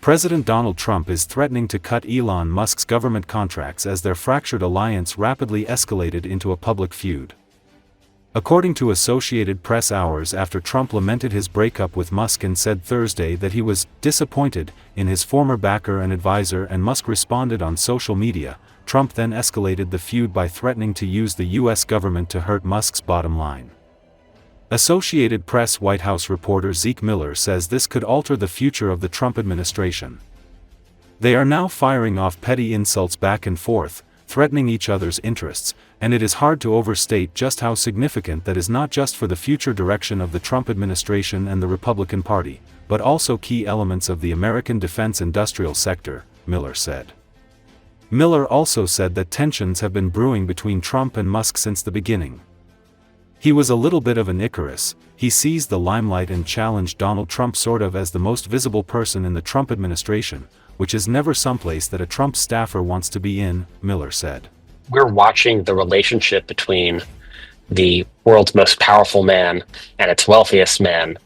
President Donald Trump is threatening to cut Elon Musk's government contracts as their fractured alliance rapidly escalated into a public feud. According to Associated Press, hours after Trump lamented his breakup with Musk and said Thursday that he was disappointed in his former backer and advisor, and Musk responded on social media, Trump then escalated the feud by threatening to use the U.S. government to hurt Musk's bottom line. Associated Press White House reporter Zeke Miller says this could alter the future of the Trump administration. They are now firing off petty insults back and forth, threatening each other's interests, and it is hard to overstate just how significant that is, not just for the future direction of the Trump administration and the Republican Party, but also key elements of the American defense industrial sector, Miller said. Miller also said that tensions have been brewing between Trump and Musk since the beginning. He was a little bit of an Icarus. He seized the limelight and challenged Donald Trump sort of as the most visible person in the Trump administration, which is never someplace that a Trump staffer wants to be in, Miller said. We're watching the relationship between the world's most powerful man and its wealthiest man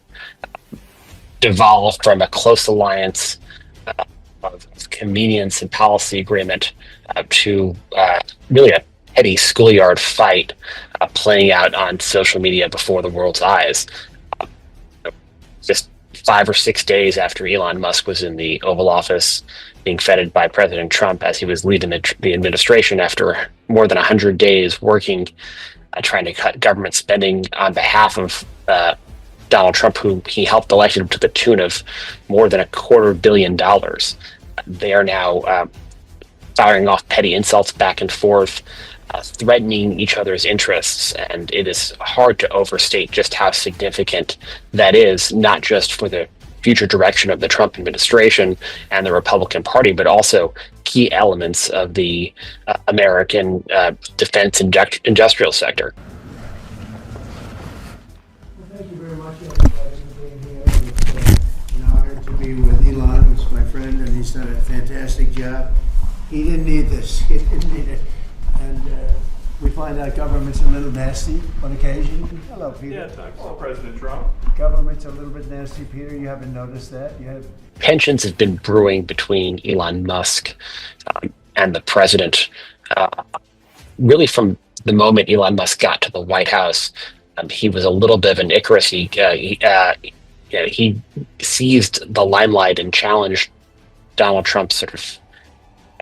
devolve from a close alliance of convenience and policy agreement to really a petty schoolyard fight playing out on social media before the world's eyes. Just 5 or 6 days after Elon Musk was in the Oval Office being feted by President Trump as he was leading the administration after more than 100 days working, trying to cut government spending on behalf of Donald Trump, who he helped elect him to the tune of more than $250 million. They are now firing off petty insults back and forth, threatening each other's interests, and it is hard to overstate just how significant that is, not just for the future direction of the Trump administration and the Republican Party, but also key elements of the American defense industrial sector. Well, thank you very much, everybody, for being here. It's an honor to be with Elon, who's my friend, and he's done a fantastic job. He didn't need this. He didn't need it. And we find out government's a little nasty on occasion. Hello, Peter. Yeah, thanks. Hello, President Trump. Government's a little bit nasty, Peter. You haven't noticed that? You have. Tensions have been brewing between Elon Musk and the president, really from the moment Elon Musk got to the White House. He was a little bit of an Icarus. He seized the limelight and challenged Donald Trump sort of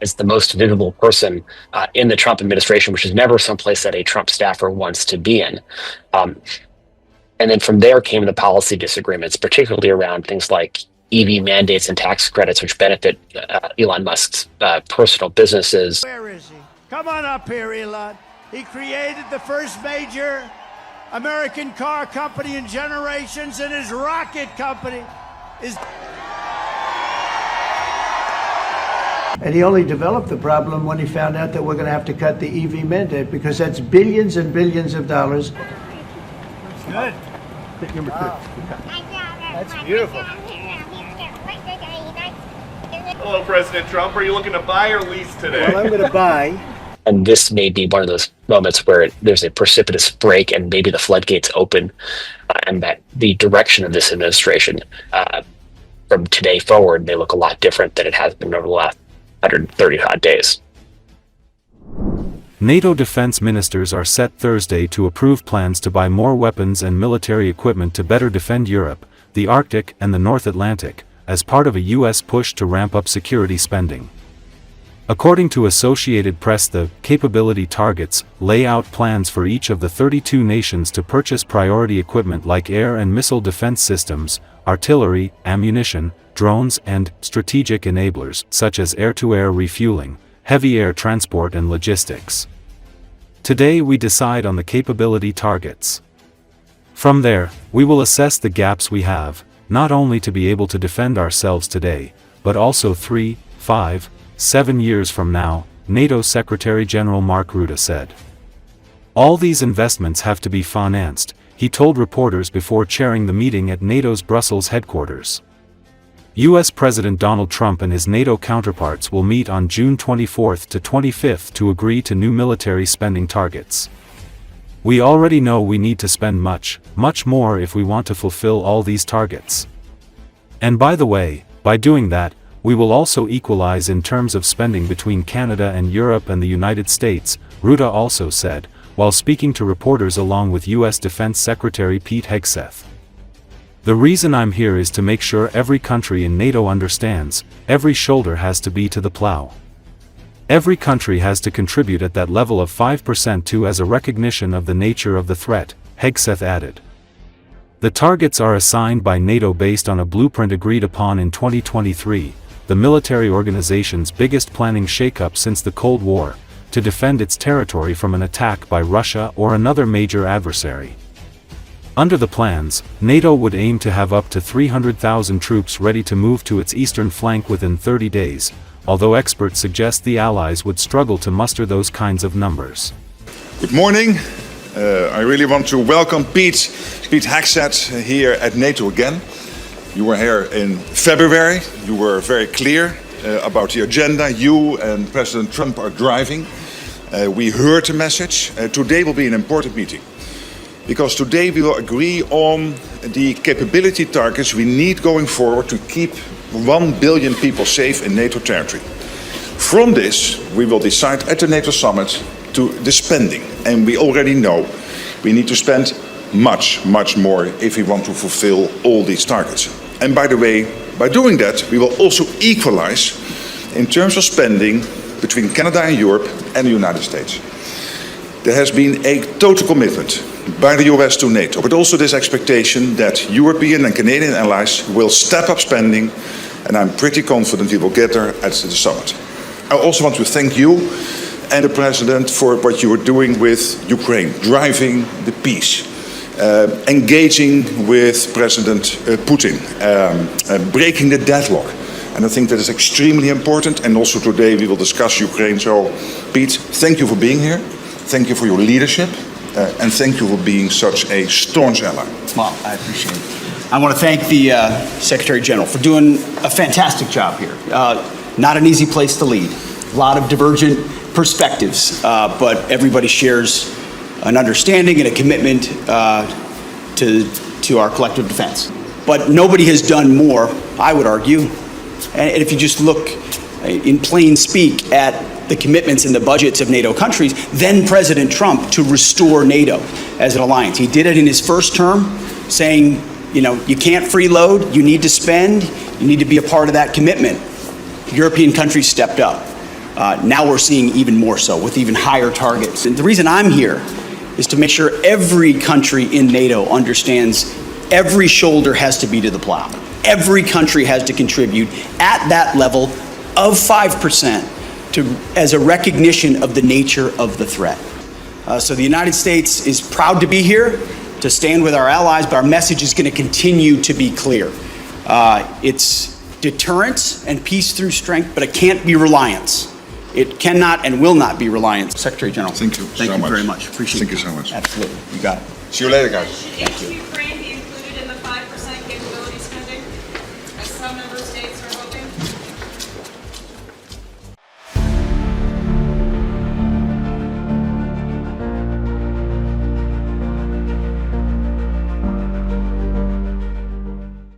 as the most visible person in the Trump administration, which is never someplace that a Trump staffer wants to be in. And then from there came the policy disagreements, particularly around things like EV mandates and tax credits, which benefit Elon Musk's personal businesses. Where is he? Come on up here, Elon. He created the first major American car company in generations, and his rocket company is... And he only developed the problem when he found out that we're going to have to cut the EV mandate, because that's billions and billions of dollars. good. Pick number 2. That's beautiful. Hello, President Trump. Are you looking to buy or lease today? Well, I'm going to buy. And this may be one of those moments where there's a precipitous break and maybe the floodgates open, and that the direction of this administration from today forward may look a lot different than it has been over the last 130 odd days. NATO defense ministers are set Thursday to approve plans to buy more weapons and military equipment to better defend Europe, the Arctic, and the North Atlantic, as part of a U.S. push to ramp up security spending. According to Associated Press, the capability targets lay out plans for each of the 32 nations to purchase priority equipment like air and missile defense systems, artillery, ammunition, drones, and strategic enablers such as air-to-air refueling, heavy air transport, and logistics. Today we decide on the capability targets. From there, we will assess the gaps we have, not only to be able to defend ourselves today, but also 3, 5, 7 years from now, NATO Secretary General Mark Rutte said. All these investments have to be financed, he told reporters before chairing the meeting at NATO's Brussels headquarters. U.S. President Donald Trump and his NATO counterparts will meet on June 24 to 25 to agree to new military spending targets. We already know we need to spend much more if we want to fulfill all these targets. And by the way, by doing that, we will also equalize in terms of spending between Canada and Europe and the United States, Rutte also said, while speaking to reporters along with U.S. Defense Secretary Pete Hegseth. The reason I'm here is to make sure every country in NATO understands, every shoulder has to be to the plow. Every country has to contribute at that level of 5% too as a recognition of the nature of the threat, Hegseth added. The targets are assigned by NATO based on a blueprint agreed upon in 2023, the military organization's biggest planning shakeup since the Cold War, to defend its territory from an attack by Russia or another major adversary. Under the plans, NATO would aim to have up to 300,000 troops ready to move to its eastern flank within 30 days, although experts suggest the Allies would struggle to muster those kinds of numbers. Good morning. I really want to welcome Pete Hegseth here at NATO again. You were here in February. You were very clear about the agenda you and President Trump are driving. We heard the message. Today will be an important meeting, because today we will agree on the capability targets we need going forward to keep 1 billion people safe in NATO territory. From this, we will decide at the NATO summit to the spending. And we already know we need to spend much, much more if we want to fulfill all these targets. And by the way, by doing that, we will also equalize in terms of spending between Canada and Europe and the United States. There has been a total commitment by the US to NATO, but also this expectation that European and Canadian allies will step up spending, and I'm pretty confident we will get there at the summit. I also want to thank you and the President for what you are doing with Ukraine, driving the peace, engaging with President Putin, breaking the deadlock. And I think that is extremely important, and also today we will discuss Ukraine. So, Pete, thank you for being here. Thank you for your leadership, and thank you for being such a staunch ally. Well, I appreciate it. I want to thank the Secretary General for doing a fantastic job here. Not an easy place to lead. A lot of divergent perspectives, but everybody shares an understanding and a commitment to our collective defense. But nobody has done more, I would argue. And if you just look in plain speak at the commitments in the budgets of NATO countries, then President Trump, to restore NATO as an alliance. He did it in his first term, saying, you know, you can't freeload, you need to spend, you need to be a part of that commitment. European countries stepped up. Now we're seeing even more so, with even higher targets. And the reason I'm here is to make sure every country in NATO understands every shoulder has to be to the plow. Every country has to contribute at that level of 5% as a recognition of the nature of the threat. So the United States is proud to be here, to stand with our allies, but our message is going to continue to be clear. It's deterrence and peace through strength, but it can't be reliance. It cannot and will not be reliance. Secretary General. Thank you Thank you very much. Appreciate it. Thank you so much. Absolutely. You got it. See you later, guys. Thank you.